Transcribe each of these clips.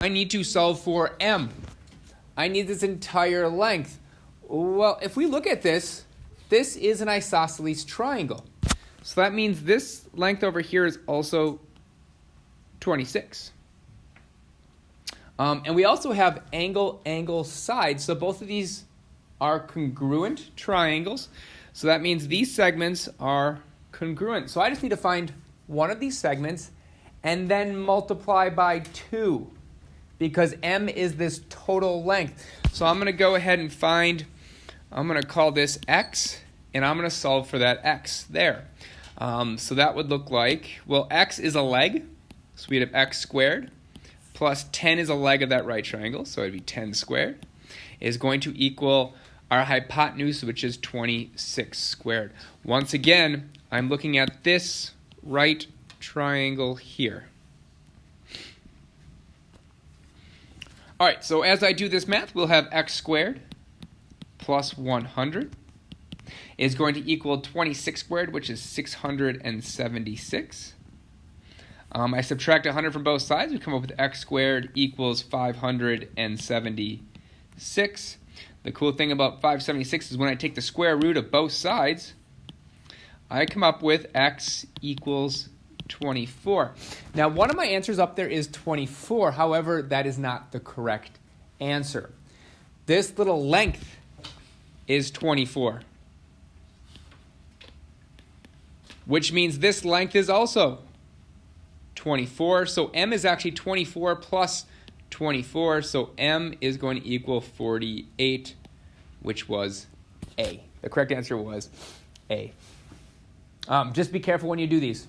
I need to solve for m. I need this entire length. Well, if we look at this, this is an isosceles triangle. So that means this length over here is also 26. And we also have angle, angle, side. So both of these are congruent triangles. So that means these segments are congruent. So I just need to find one of these segments and then multiply by 2 because m is this total length. So I'm going to go ahead and I'm going to call this x, and I'm going to solve for that x there. So that would look like, well, x is a leg, so we'd have x squared, plus 10 is a leg of that right triangle, so it'd be 10 squared, is going to equal our hypotenuse, which is 26 squared. Once again, I'm looking at this right triangle here. All right, so as I do this math, we'll have x squared plus 100 is going to equal 26 squared, which is 676. I subtract 100 from both sides. We come up with x squared equals 576. The cool thing about 576 is when I take the square root of both sides, I come up with x equals 24. Now, one of my answers up there is 24. However, that is not the correct answer. This little length is 24, which means this length is also 24. So m is actually 24 plus 24. So m is going to equal 48, which was A. The correct answer was A. Just be careful when you do these.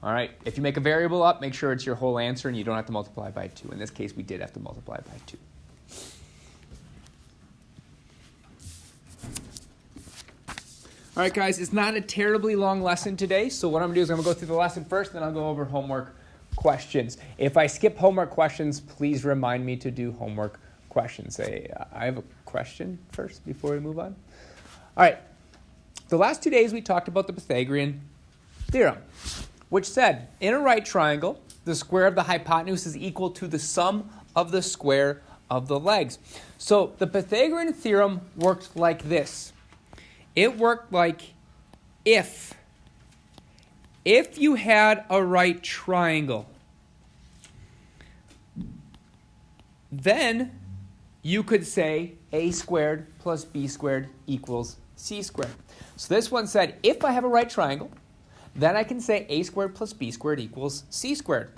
All right, if you make a variable up, make sure it's your whole answer and you don't have to multiply by 2. In this case, we did have to multiply by 2. All right, guys, it's not a terribly long lesson today, so what I'm going to do is I'm going to go through the lesson first, then I'll go over homework questions. If I skip homework questions, please remind me to do homework questions. I have a question first before we move on. All right, the last 2 days we talked about the Pythagorean theorem, which said, in a right triangle, the square of the hypotenuse is equal to the sum of the square of the legs. So the Pythagorean theorem worked like this. It worked like if you had a right triangle, then you could say a squared plus b squared equals c squared. So this one said, if I have a right triangle, then I can say a squared plus b squared equals c squared.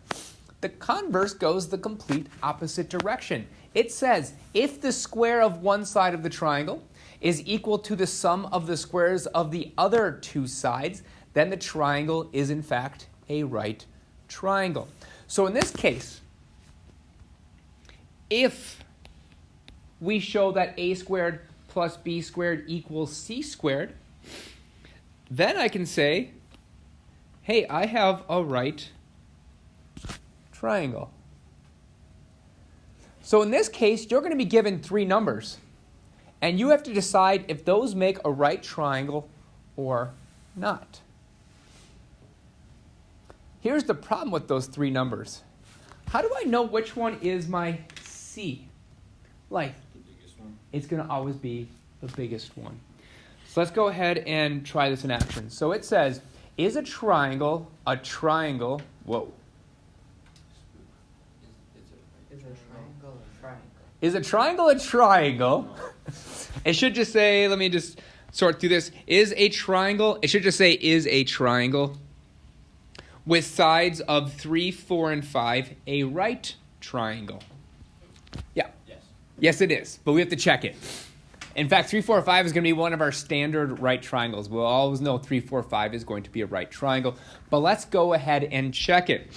The converse goes the complete opposite direction. It says, if the square of one side of the triangle is equal to the sum of the squares of the other two sides, then the triangle is in fact a right triangle. So in this case, if we show that a squared plus b squared equals c squared, then I can say, hey, I have a right triangle. So in this case, you're going to be given 3 numbers, and you have to decide if those make a right triangle or not. Here's the problem with those 3 numbers. How do I know which one is my C? Like, the biggest one. It's going to always be the biggest one. So let's go ahead and try this in action. So it says, is a triangle a triangle? Whoa. Is a triangle a triangle? It should just say, let me just sort through this. Is a triangle, it should just say is a triangle with sides of 3, 4, and 5 a right triangle? Yeah. Yes, it is, but we have to check it. In fact, 3, 4, 5 is going to be one of our standard right triangles. We'll always know 3, 4, 5 is going to be a right triangle, but let's go ahead and check it.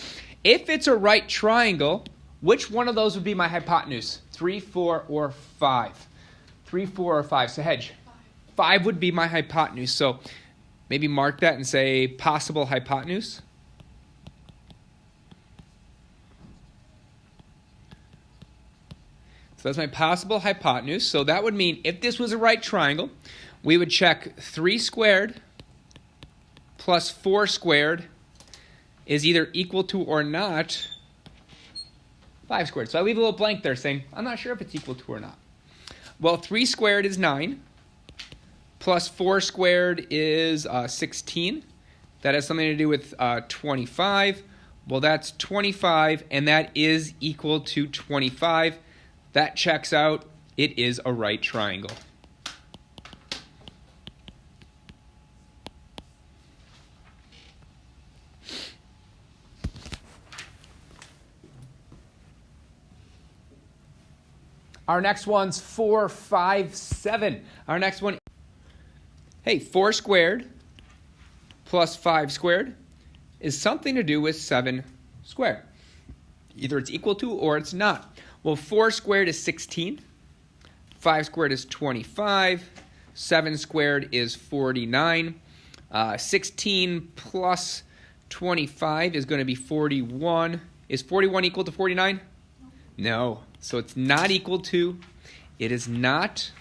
If it's a right triangle, which one of those would be my hypotenuse? 3, 4, or 5? 3, 4, or 5? So hedge. 5 would be my hypotenuse. So maybe mark that and say possible hypotenuse. So that's my possible hypotenuse. So that would mean if this was a right triangle, we would check 3 squared plus 4 squared is either equal to or not 5 squared. So I leave a little blank there saying, I'm not sure if it's equal to or not. Well, 3 squared is 9, plus 4 squared is 16. That has something to do with 25. Well, that's 25, and that is equal to 25. That checks out. It is a right triangle. Our next one's 4, 5, 7. Our next one, hey, 4 squared plus 5 squared is something to do with 7 squared. Either it's equal to or it's not. Well, 4 squared is 16. 5 squared is 25. 7 squared is 49. 16 plus 25 is going to be 41. Is 41 equal to 49? No. So it's not equal to. It is not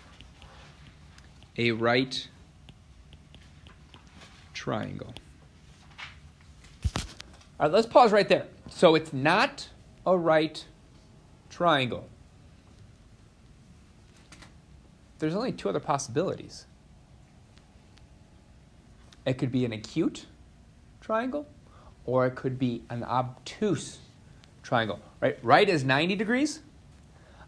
a right triangle. All right, let's pause right there. So it's not a right triangle. There's only 2 other possibilities. It could be an acute triangle, or it could be an obtuse triangle. Right is 90 degrees.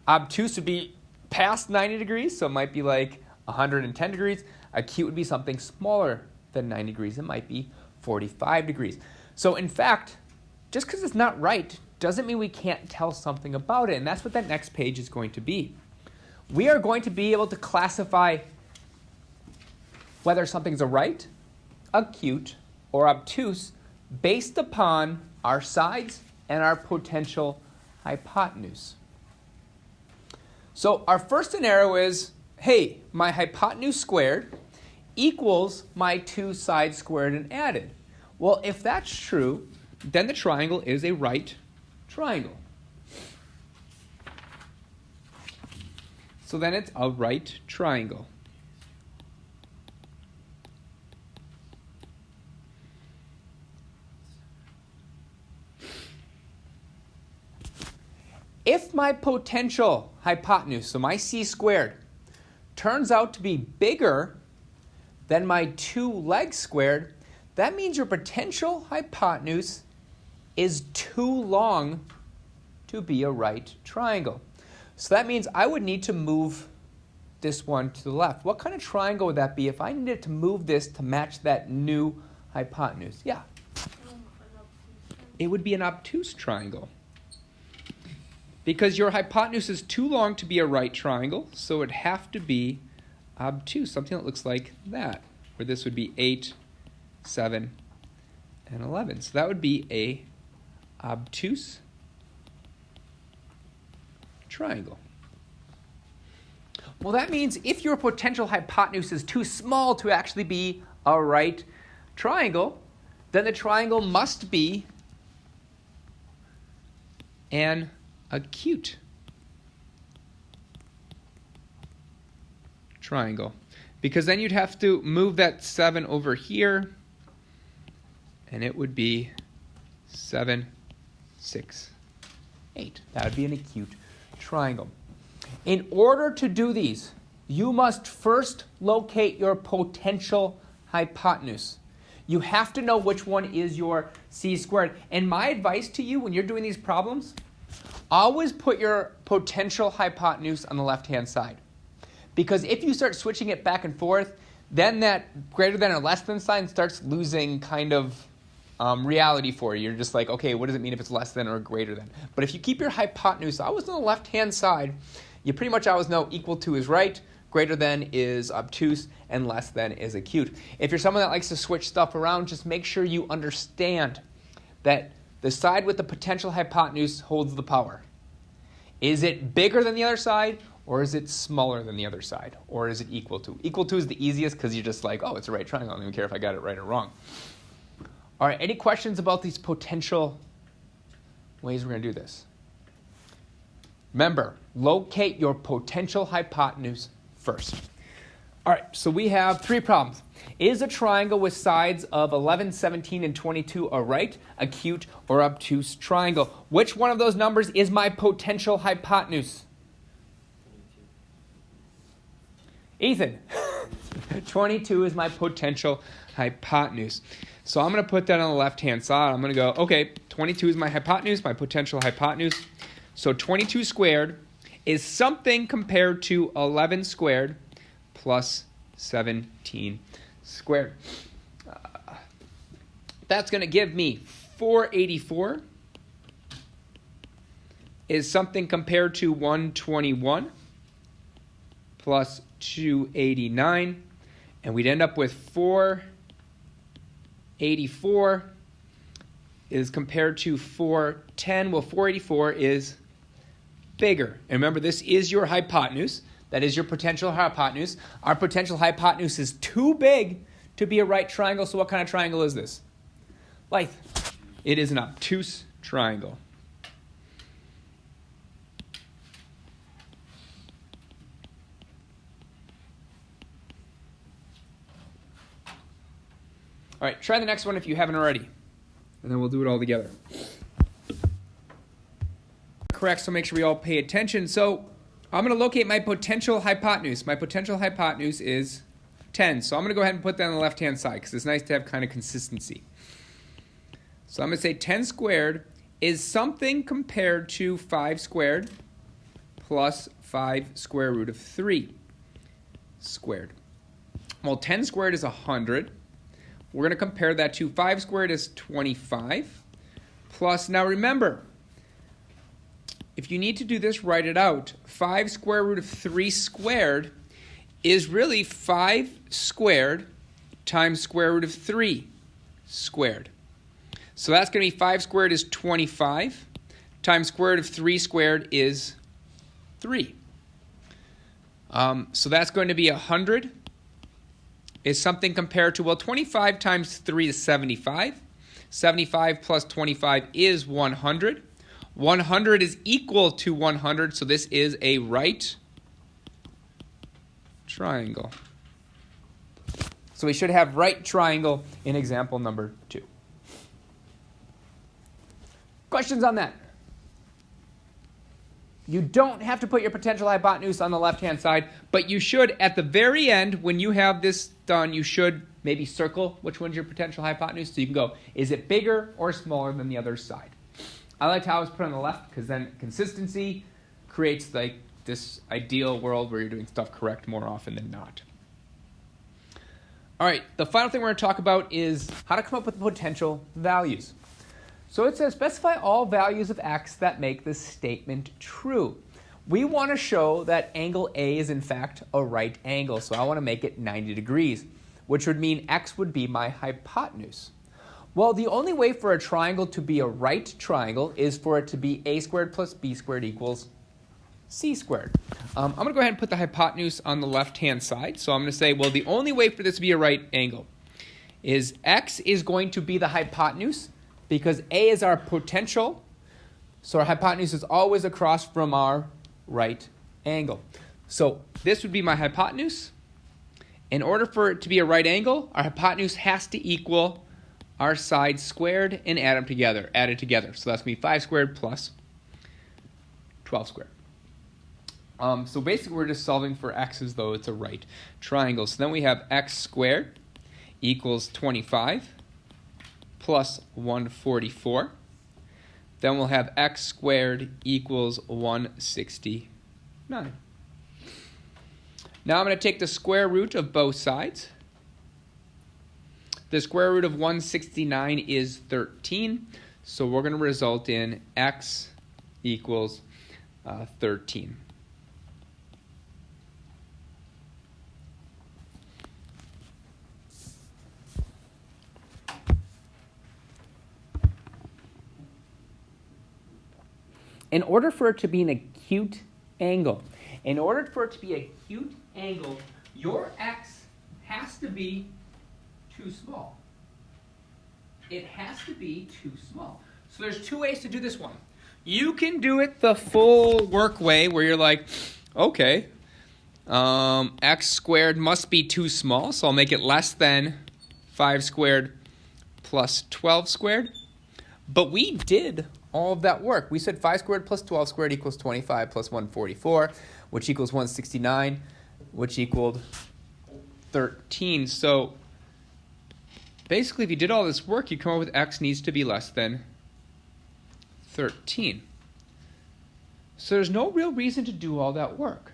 Obtuse would be past 90 degrees, so it might be like 110 degrees. Acute would be something smaller than 90 degrees. It might be 45 degrees. So in fact, just because it's not right doesn't mean we can't tell something about it, and that's what that next page is going to be. We are going to be able to classify whether something's a right, acute, or obtuse based upon our sides and our potential hypotenuse. So our first scenario is, hey, my hypotenuse squared equals my 2 sides squared and added. Well, if that's true, then the triangle is a right triangle. So then it's a right triangle. If my potential hypotenuse, so my c squared, turns out to be bigger than my 2 legs squared, that means your potential hypotenuse is too long to be a right triangle. So that means I would need to move this one to the left. What kind of triangle would that be if I needed to move this to match that new hypotenuse? Yeah. It would be an obtuse triangle. Because your hypotenuse is too long to be a right triangle, so it would have to be obtuse, something that looks like that, where this would be 8, 7, and 11. So that would be a obtuse triangle. Well, that means if your potential hypotenuse is too small to actually be a right triangle, then the triangle must be an acute triangle, because then you'd have to move that 7 over here, and it would be 7, 6, 8. That would be an acute triangle. In order to do these, you must first locate your potential hypotenuse. You have to know which one is your c squared. And my advice to you when you're doing these problems, always put your potential hypotenuse on the left-hand side. Because if you start switching it back and forth, then that greater than or less than sign starts losing kind of reality for you. You're just like, okay, what does it mean if it's less than or greater than? But if you keep your hypotenuse always on the left-hand side, you pretty much always know equal to is right, greater than is obtuse, and less than is acute. If you're someone that likes to switch stuff around, just make sure you understand that the side with the potential hypotenuse holds the power. Is it bigger than the other side, or is it smaller than the other side? Or is it equal to? Equal to is the easiest because you're just like, oh, it's a right triangle. I don't even care if I got it right or wrong. All right, any questions about these potential ways we're going to do this? Remember, locate your potential hypotenuse first. All right, so we have 3 problems. Is a triangle with sides of 11, 17, and 22 a right, acute, or obtuse triangle? Which one of those numbers is my potential hypotenuse? Ethan, 22 is my potential hypotenuse. So I'm going to put that on the left-hand side. I'm going to go, okay, 22 is my hypotenuse, my potential hypotenuse. So 22 squared is something compared to 11 squared plus 17 squared. That's going to give me 484 is something compared to 121 plus 289. And we'd end up with 484 is compared to 410. Well, 484 is bigger. And remember, this is your hypotenuse. That is your potential hypotenuse. Our potential hypotenuse is too big to be a right triangle. So what kind of triangle is this? Like, it is an obtuse triangle. All right, try the next one if you haven't already. And then we'll do it all together. Correct, so make sure we all pay attention. So I'm going to locate my potential hypotenuse. My potential hypotenuse is 10. So I'm going to go ahead and put that on the left-hand side because it's nice to have kind of consistency. So I'm going to say 10 squared is something compared to 5 squared plus 5 square root of 3 squared. Well, 10 squared is 100. We're going to compare that to 5 squared is 25 plus, now remember, if you need to do this, write it out. 5 square root of 3 squared is really 5 squared times square root of 3 squared. So that's going to be 5 squared is 25 times square root of 3 squared is 3. So that's going to be 100 is something compared to, well, 25 times 3 is 75. 75 plus 25 is 100. 100 is equal to 100, so this is a right triangle. So we should have right triangle in example number 2. Questions on that? You don't have to put your potential hypotenuse on the left-hand side, but you should, at the very end, when you have this done, you should maybe circle which one's your potential hypotenuse, so you can go, is it bigger or smaller than the other side? I liked how it was put on the left, because then consistency creates like this ideal world where you're doing stuff correct more often than not. All right, the final thing we're going to talk about is how to come up with potential values. So it says, specify all values of x that make this statement true. We want to show that angle A is in fact a right angle, so I want to make it 90 degrees, which would mean x would be my hypotenuse. Well, the only way for a triangle to be a right triangle is for it to be a squared plus b squared equals c squared. I'm going to go ahead and put the hypotenuse on the left-hand side. So I'm going to say, well, the only way for this to be a right angle is x is going to be the hypotenuse because a is our potential. So our hypotenuse is always across from our right angle. So this would be my hypotenuse. In order for it to be a right angle, our hypotenuse has to equal our sides squared and added together. So that's going to be 5 squared plus 12 squared. So basically we're just solving for x as though it's a right triangle. So then we have x squared equals 25 plus 144. Then we'll have x squared equals 169. Now I'm going to take the square root of both sides. The square root of 169 is 13, so we're going to result in x equals 13. In order for it to be an acute angle, your x has to be too small. It has to be too small. So there's 2 ways to do this one. You can do it the full work way where you're like, okay, X squared must be too small, so I'll make it less than 5 squared plus 12 squared. But we did all of that work. We said 5 squared plus 12 squared equals 25 plus 144, which equals 169, which equaled 13. So basically, if you did all this work, you come up with x needs to be less than 13. So there's no real reason to do all that work.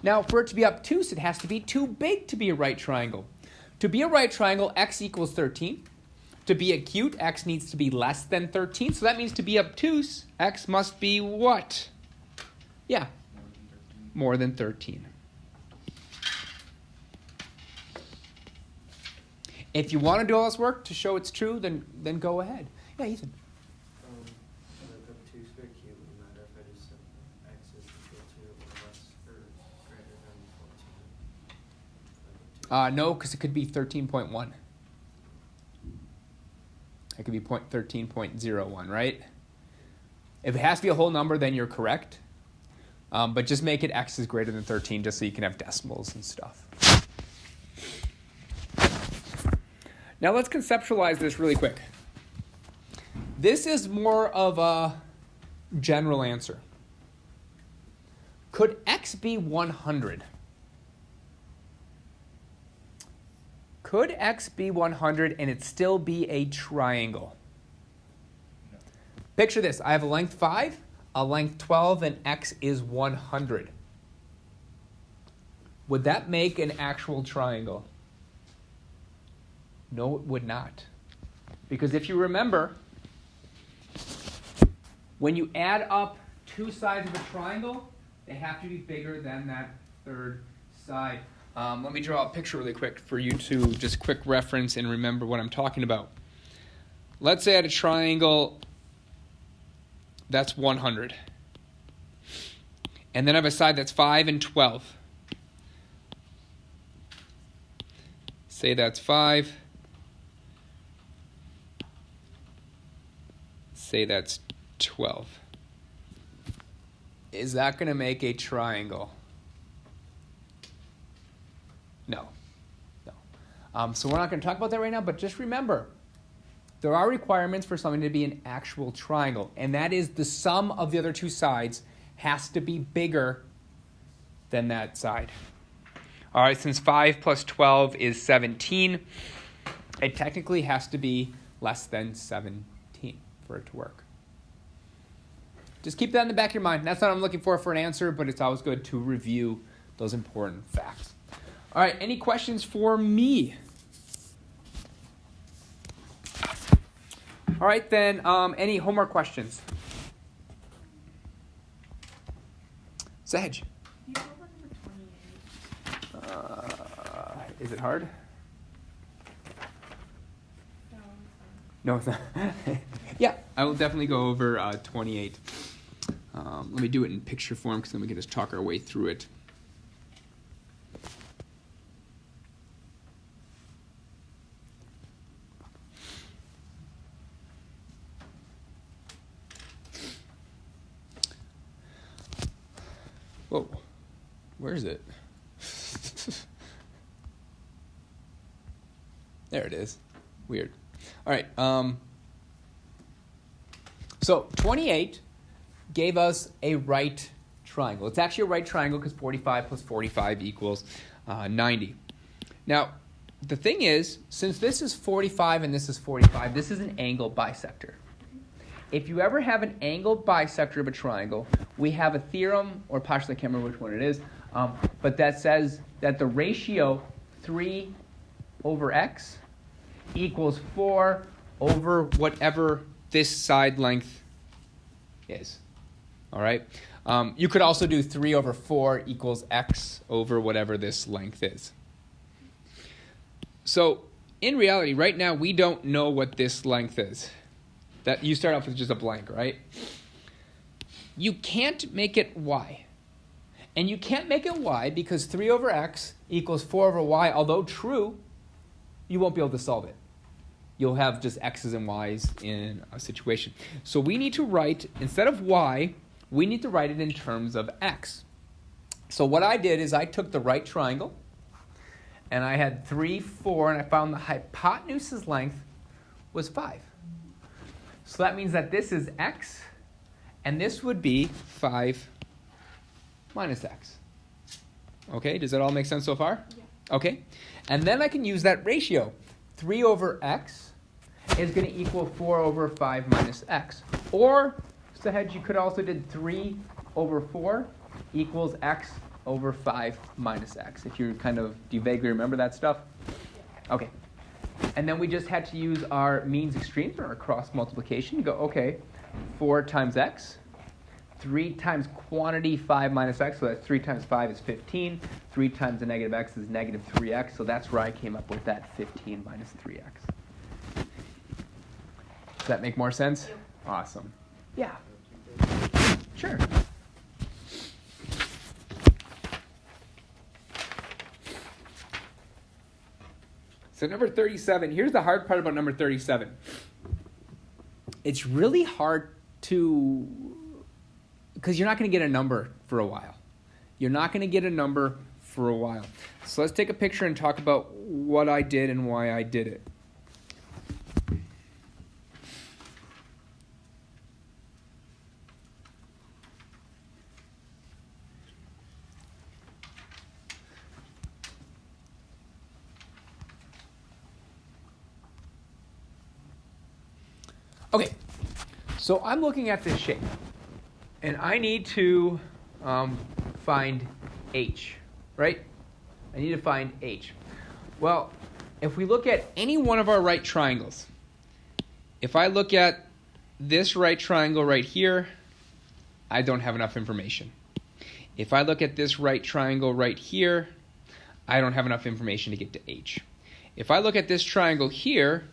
Now, for it to be obtuse, it has to be too big to be a right triangle. To be a right triangle, x equals 13. To be acute, x needs to be less than 13. So that means to be obtuse, x must be what? Yeah, more than 13. If you want to do all this work to show it's true, then go ahead. Yeah, Ethan. The obtuse big cube would matter if I just said x is equal to or less or greater than 14. No, because it could be 13.1. It could be 13.01, right? If it has to be a whole number, then you're correct. But just make it x is greater than 13 just so you can have decimals and stuff. Now let's conceptualize this really quick. This is more of a general answer. Could x be 100? Could x be 100 and it still be a triangle? No. Picture this. I have a length 5, a length 12, and x is 100. Would that make an actual triangle? No, it would not. Because if you remember, when you add up two sides of a triangle, they have to be bigger than that third side. Let me draw a picture really quick for you to just quick reference and remember what I'm talking about. Let's say I had a triangle that's 100. And then I have a side that's 5 and 12. Say that's 5. Say that's 12. Is that going to make a triangle? No. So we're not going to talk about that right now, but just remember, there are requirements for something to be an actual triangle, and that is the sum of the other two sides has to be bigger than that side. All right, since 5 plus 12 is 17, it technically has to be less than 17 for it to work. Just keep that in the back of your mind. That's not what I'm looking for an answer, but it's always good to review those important facts. All right, any questions for me? All right, then, any homework questions? Sahaj. Is it hard? No, it's not. Yeah, I will definitely go over 28. Let me do it in picture form because then we can just talk our way through it. Whoa, where is it? There it is. Weird. All right. So 28 gave us a right triangle. It's actually a right triangle because 45 plus 45 equals 90. Now, the thing is, since this is 45 and this is 45, this is an angle bisector. If you ever have an angle bisector of a triangle, we have a theorem, or partially, I can't remember which one it is, but that says that the ratio 3 over x equals 4 over whatever this side length is. All right? You could also do 3 over 4 equals x over whatever this length is. So in reality, right now, we don't know what this length is. That you start off with just a blank, right? You can't make it y. And you can't make it y because 3 over x equals 4 over y, although true, you won't be able to solve it. You'll have just x's and y's in a situation. So we need to write, instead of y, we need to write it in terms of x. So what I did is I took the right triangle, and I had 3, 4, and I found the hypotenuse's length was 5. So that means that this is x, and this would be 5 minus x. Okay, does that all make sense so far? Yeah. Okay, and then I can use that ratio. 3 over x is going to equal 4 over 5 minus x. Or, just ahead, you could also did 3 over 4 equals x over 5 minus x. If do you vaguely remember that stuff? Okay. And then we just had to use our means extremes or our cross multiplication. Go, okay, 4 times x, 3 times quantity 5 minus x, so that's 3 times 5 is 15. 3 times the negative x is negative 3x, so that's where I came up with that 15 minus 3x. Does that make more sense? Yep. Awesome. Yeah. Sure. So number 37, here's the hard part about number 37. It's really hard because you're not going to get a number for a while. You're not going to get a number for a while. So let's take a picture and talk about what I did and why I did it. Okay, so I'm looking at this shape, and I need to find h, right? I need to find h. Well, if we look at any one of our right triangles, if I look at this right triangle right here, I don't have enough information. If I look at this right triangle right here, I don't have enough information to get to h. If I look at this triangle here,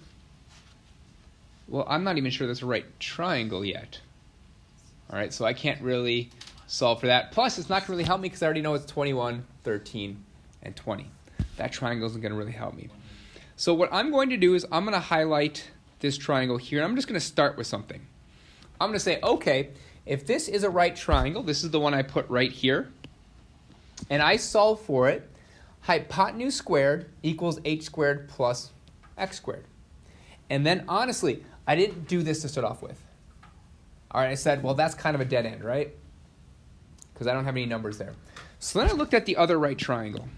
well, I'm not even sure that's a right triangle yet. All right, so I can't really solve for that. Plus, it's not going to really help me because I already know it's 21, 13, and 20. That triangle isn't going to really help me. So what I'm going to do is I'm going to highlight this triangle here, and I'm just going to start with something. I'm going to say, okay, if this is a right triangle, this is the one I put right here, and I solve for it, hypotenuse squared equals h squared plus x squared. And then, honestly, I didn't do this to start off with. All right, I said, well, that's kind of a dead end, right? Because I don't have any numbers there. So then I looked at the other right triangle.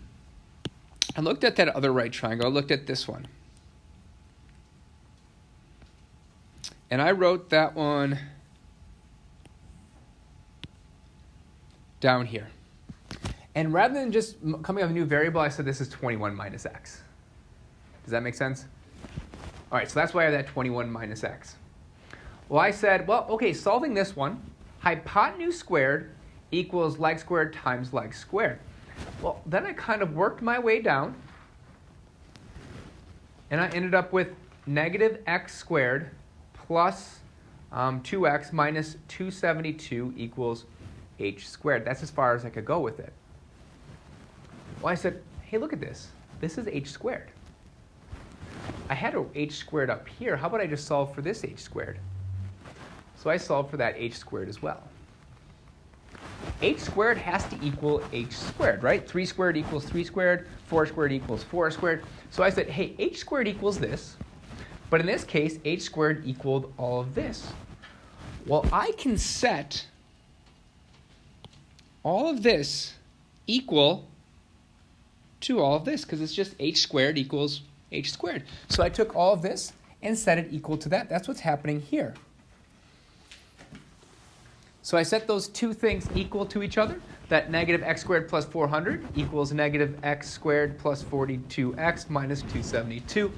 I looked at that other right triangle. I looked at this one. And I wrote that one down here. And rather than just coming up with a new variable, I said this is 21 minus x. Does that make sense? All right, so that's why I have that 21 minus x. Well, I said, well, okay, solving this one, hypotenuse squared equals leg squared times leg squared. Well, then I kind of worked my way down, and I ended up with negative x squared plus 2x minus 272 equals h squared. That's as far as I could go with it. Well, I said, hey, look at this. This is h squared. I had a h squared up here. How about I just solve for this h squared? So I solved for that h squared as well. H squared has to equal h squared, right? 3 squared equals 3 squared. 4 squared equals 4 squared. So I said, hey, h squared equals this. But in this case, h squared equaled all of this. Well, I can set all of this equal to all of this because it's just h squared equals h squared. So I took all of this and set it equal to that. That's what's happening here. So I set those two things equal to each other. That negative x squared plus 400 equals negative x squared plus 42x minus 272.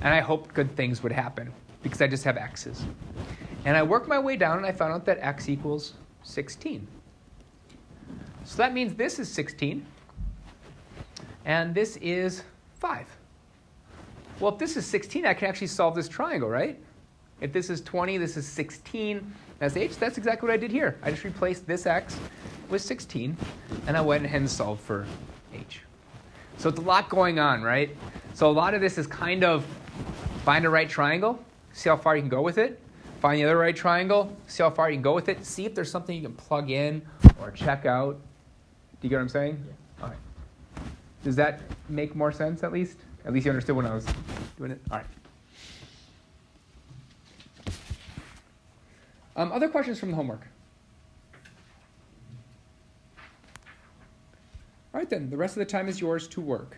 And I hoped good things would happen because I just have x's. And I worked my way down and I found out that x equals 16. So that means this is 16 and this is 5. Well, if this is 16, I can actually solve this triangle, right? If this is 20, this is 16, that's h. That's exactly what I did here. I just replaced this x with 16, and I went ahead and solved for h. So it's a lot going on, right? So a lot of this is kind of find a right triangle, see how far you can go with it. Find the other right triangle, see how far you can go with it. See if there's something you can plug in or check out. you get what I'm saying? Yeah. All right. Does that make more sense at least? At least you understood when I was doing it? All right. Other questions from the homework? All right then, the rest of the time is yours to work.